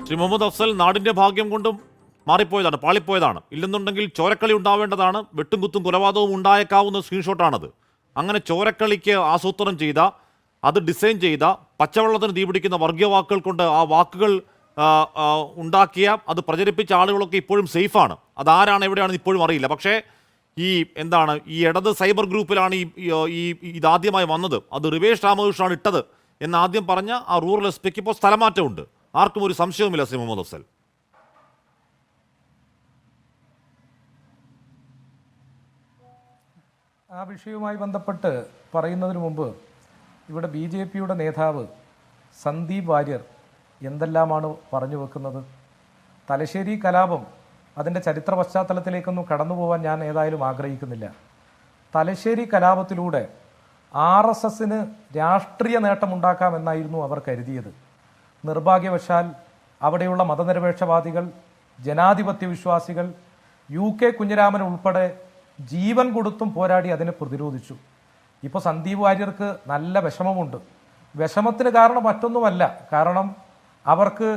ശ്രീ മുഹമ്മദ് അഫ്സൽ നാടിന്റെ ഭാഗ്യം കൊണ്ടും മാറിപ്പോയതാണ്, പാളിപ്പോയതാണ്. ഇല്ലെന്നുണ്ടെങ്കിൽ ചോരക്കളി ഉണ്ടാവേണ്ടതാണ്. വെട്ടും കുത്തും കൊലപാതകവും ഉണ്ടായേക്കാവുന്ന സ്ക്രീൻഷോട്ടാണത്. അങ്ങനെ ചോരക്കളിക്ക് ആസൂത്രണം ചെയ്ത, അത് ഡിസൈൻ ചെയ്ത, പച്ചവെള്ളത്തിന് തീപിടിക്കുന്ന വർഗീയ വാക്കുകൾ കൊണ്ട് ആ വാക്കുകൾ ഉണ്ടാക്കിയ, അത് പ്രചരിപ്പിച്ച ആളുകളൊക്കെ ഇപ്പോഴും സേഫാണ്. അതാരാണ് എവിടെയാണെന്ന് ഇപ്പോഴും അറിയില്ല. പക്ഷേ ഈ ഇടത് സൈബർ ഗ്രൂപ്പിലാണ് ഇതാദ്യമായി വന്നത്. അത് റിവേഷ് രാമകൃഷ്ണനാണ് ഇട്ടത് എന്ന് ആദ്യം പറഞ്ഞ ആ റൂറൽ എസ് പിക്ക് ഇപ്പോൾ സ്ഥലമാറ്റമുണ്ട്. ആർക്കും ഒരു സംശയവുമില്ല ശ്രീ മുഹമ്മദ് അഫ്സൽ. ആ വിഷയവുമായി ബന്ധപ്പെട്ട് പറയുന്നതിന് മുമ്പ് ഇവിടെ BJPയുടെ നേതാവ് സന്ദീപ് വാര്യർ എന്തെല്ലാമാണ് പറഞ്ഞു വെക്കുന്നത്. തലശ്ശേരി കലാപം അതിൻ്റെ ചരിത്ര പശ്ചാത്തലത്തിലേക്കൊന്നും കടന്നു പോകാൻ ഞാൻ ഏതായാലും ആഗ്രഹിക്കുന്നില്ല. തലശ്ശേരി കലാപത്തിലൂടെ RSSന് രാഷ്ട്രീയ നേട്ടമുണ്ടാക്കാമെന്നായിരുന്നു അവർ കരുതിയത്. നിർഭാഗ്യവശാൽ അവിടെയുള്ള മതനിരപേക്ഷവാദികൾ, ജനാധിപത്യ വിശ്വാസികൾ, UK കുഞ്ഞിരാമൻ ഉൾപ്പെടെ ജീവൻ കൊടുത്തും പോരാടി അതിനെ പ്രതിരോധിച്ചു. ഇപ്പോൾ സന്ദീപ് വാര്യർക്ക് നല്ല വിഷമമുണ്ട്. വിഷമത്തിന് കാരണം മറ്റൊന്നുമല്ല, കാരണം അവർക്ക്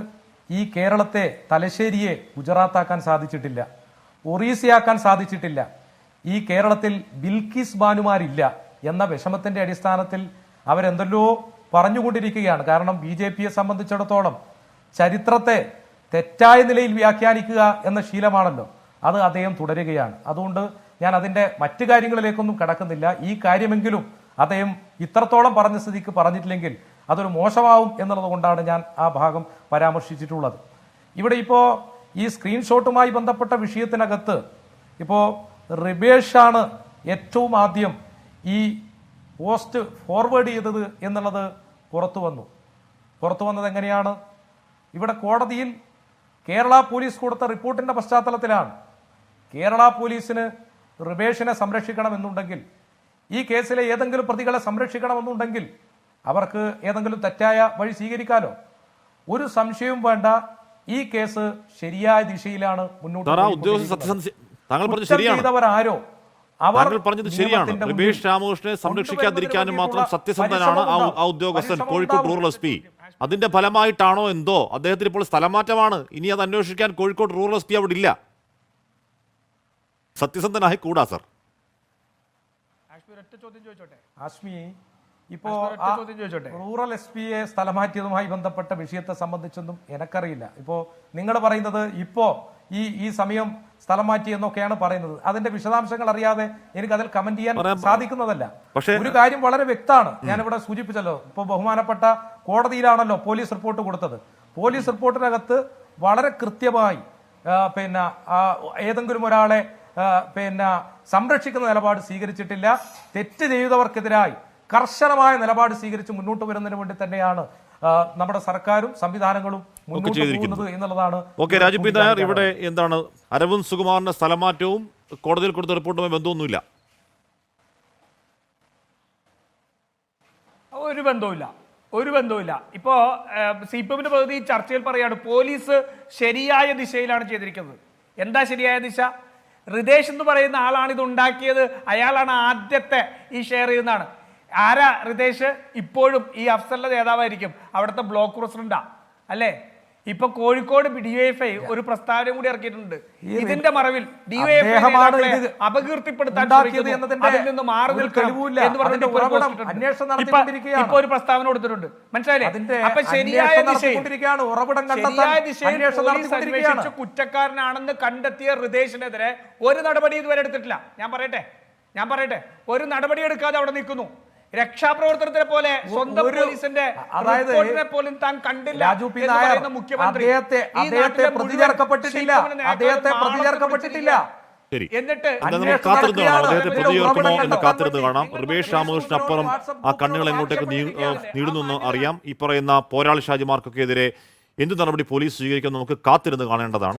ഈ കേരളത്തെ, തലശ്ശേരിയെ ഗുജറാത്താക്കാൻ സാധിച്ചിട്ടില്ല, ഒറീസയാക്കാൻ സാധിച്ചിട്ടില്ല. ഈ കേരളത്തിൽ ബിൽക്കിസ് ബാനുമാരില്ല എന്ന വിഷമത്തിൻ്റെ അടിസ്ഥാനത്തിൽ അവരെന്തെല്ലോ പറഞ്ഞുകൊണ്ടിരിക്കുകയാണ്. കാരണം BJPയെ സംബന്ധിച്ചിടത്തോളം ചരിത്രത്തെ തെറ്റായ നിലയിൽ വ്യാഖ്യാനിക്കുക എന്ന ശീലമാണല്ലോ, അത് അദ്ദേഹം തുടരുകയാണ്. അതുകൊണ്ട് ഞാൻ അതിൻ്റെ മറ്റു കാര്യങ്ങളിലേക്കൊന്നും കടക്കുന്നില്ല. ഈ കാര്യമെങ്കിലും അദ്ദേഹം ഇത്രത്തോളം പറഞ്ഞ സ്ഥിതിക്ക് പറഞ്ഞിട്ടില്ലെങ്കിൽ അതൊരു മോശമാവും എന്നുള്ളത് കൊണ്ടാണ് ഞാൻ ആ ഭാഗം പരാമർശിച്ചിട്ടുള്ളത്. ഇവിടെ ഇപ്പോൾ ഈ സ്ക്രീൻഷോട്ടുമായി ബന്ധപ്പെട്ട വിഷയത്തിനകത്ത് ഇപ്പോൾ റിബേഷാണ് ഏറ്റവും ആദ്യം ഈ പോസ്റ്റ് ഫോർവേഡ് ചെയ്തത് എന്നുള്ളത് പുറത്തു വന്നത് എങ്ങനെയാണ്? ഇവിടെ കോടതിയിൽ കേരള പോലീസ് കൊടുത്ത റിപ്പോർട്ടിന്റെ പശ്ചാത്തലത്തിലാണ്. കേരള പോലീസിന് റിബേഷിനെ സംരക്ഷിക്കണമെന്നുണ്ടെങ്കിൽ, ഈ കേസിലെ ഏതെങ്കിലും പ്രതികളെ സംരക്ഷിക്കണമെന്നുണ്ടെങ്കിൽ അവർക്ക് ഏതെങ്കിലും തെറ്റായ വഴി സ്വീകരിക്കാലോ. ഒരു സംശയവും വേണ്ട, ഈ കേസ് ശരിയായ ദിശയിലാണ് മുന്നോട്ട് ചെയ്തവരാരോ താങ്കൾ പറഞ്ഞത് ശരിയാണ്. റിബേഷ് രാമകൃഷ്ണനെ സംരക്ഷിക്കാതിരിക്കാനും മാത്രം സത്യസന്ധനാണ് ആ ഉദ്യോഗസ്ഥൻ, കോഴിക്കോട് റൂറൽ SP. അതിന്റെ ഫലമായിട്ടാണോ എന്തോ അദ്ദേഹത്തിന് ഇപ്പോൾ സ്ഥലമാറ്റമാണ്. ഇനി അത് അന്വേഷിക്കാൻ കോഴിക്കോട് റൂറൽ SP അവിടെ ഇല്ല. സത്യസന്ധനായി കൂടാ സർ. ആശ്മി, ഇപ്പോ റൂറൽ SPയെ സ്ഥലമാറ്റിയതുമായി ബന്ധപ്പെട്ട വിഷയത്തെ സംബന്ധിച്ചൊന്നും എനിക്കറിയില്ല. ഇപ്പോ നിങ്ങൾ പറയുന്നത് ഇപ്പോ ഈ സമയം സ്ഥലം മാറ്റി എന്നൊക്കെയാണ് പറയുന്നത്. അതിന്റെ വിശദാംശങ്ങൾ അറിയാതെ എനിക്ക് അതിൽ കമന്റ് ചെയ്യാൻ സാധിക്കുന്നതല്ല. ഒരു കാര്യം വളരെ വ്യക്തമാണ്, ഞാനിവിടെ സൂചിപ്പിച്ചല്ലോ. ഇപ്പൊ ബഹുമാനപ്പെട്ട കോടതിയിലാണല്ലോ പോലീസ് റിപ്പോർട്ട് കൊടുത്തത്. പോലീസ് റിപ്പോർട്ടിനകത്ത് വളരെ കൃത്യമായി ഏതെങ്കിലും ഒരാളെ സംരക്ഷിക്കുന്ന നിലപാട് സ്വീകരിച്ചിട്ടില്ല. തെറ്റ് ചെയ്തവർക്കെതിരായി കർശനമായ നിലപാട് സ്വീകരിച്ച് മുന്നോട്ട് വരുന്നതിന് വേണ്ടി തന്നെയാണ് നമ്മുടെ സർക്കാരും സംവിധാനങ്ങളും മുന്നോട്ട് പോകുന്നത് എന്നുള്ളതാണ്. രാജീവ് പി നായർ, ഇവിടെ എന്താണ് അരവിന്ദ് സുകുമാറിന്റെ സ്ഥലമാറ്റവും കോടതിയിൽ കൊടുത്ത റിപ്പോർട്ടുമായി ബന്ധമൊന്നുമില്ല? ഒരു ബന്ധവുമില്ല. ഇപ്പോ CPMന്റെ പ്രതിനിധി ചർച്ചയിൽ പറയാണ് പോലീസ് ശരിയായ ദിശയിലാണ് ചെയ്തിരിക്കുന്നത്. എന്താ ശരിയായ ദിശ? റിതേഷ് എന്ന് പറയുന്ന ആളാണ് ഇത് ഉണ്ടാക്കിയത്, അയാളാണ് ആദ്യത്തെ ഈ ഷെയർ ചെയ്യുന്നതാണ്. ആരാ റിതേഷ്? ഇപ്പോഴും ഈ അഫ്സലിന്റെ നേതാവായിരിക്കും, അവിടുത്തെ ബ്ലോക്ക് പ്രസിഡന്റാ അല്ലേ? ഇപ്പൊ കോഴിക്കോട് DYFI ഒരു പ്രസ്താവന കൂടി ഇറക്കിയിട്ടുണ്ട്. ഇതിന്റെ മറവിൽ DYFI അപകീർത്തിപ്പെടുത്താൻ അതിൽ നിന്ന് മാറി നിൽക്കണം എന്ന് പറഞ്ഞിട്ട് ഇപ്പൊ ഒരു പ്രസ്താവന കൊടുത്തിട്ടുണ്ട്. മനസ്സിലായില്ലേ? അപ്പൊ ശരിയായ ദിശയിൽ അന്വേഷിച്ച് കുറ്റക്കാരനാണെന്ന് കണ്ടെത്തിയ റിതേഷിനെതിരെ ഒരു നടപടി ഇതുവരെ എടുത്തിട്ടില്ല. ഞാൻ പറയട്ടെ ഒരു നടപടി എടുക്കാതെ അവിടെ നിൽക്കുന്നു. രക്ഷാപ്രവർത്തനത്തിനെ പോലെ സ്വന്തം പോലീസിന്റെ റിപ്പോർട്ടിനെ പോലും താൻ കണ്ടില്ല എന്ന് പറയുന്ന മുഖ്യമന്ത്രി എന്നിട്ട് കാത്തിരുന്ന് കാണാം. റിബേഷ് രാമകൃഷ്ണൻ അപ്പുറം ആ കണ്ണുകൾ എങ്ങോട്ടേക്ക് നീടുന്നു അറിയാം. ഈ പറയുന്ന പോരാളി ഷാജിമാർക്കൊക്കെ എതിരെ എന്ത് നടപടി പോലീസ് സ്വീകരിക്കും നമുക്ക് കാത്തിരുന്ന് കാണേണ്ടതാണ്.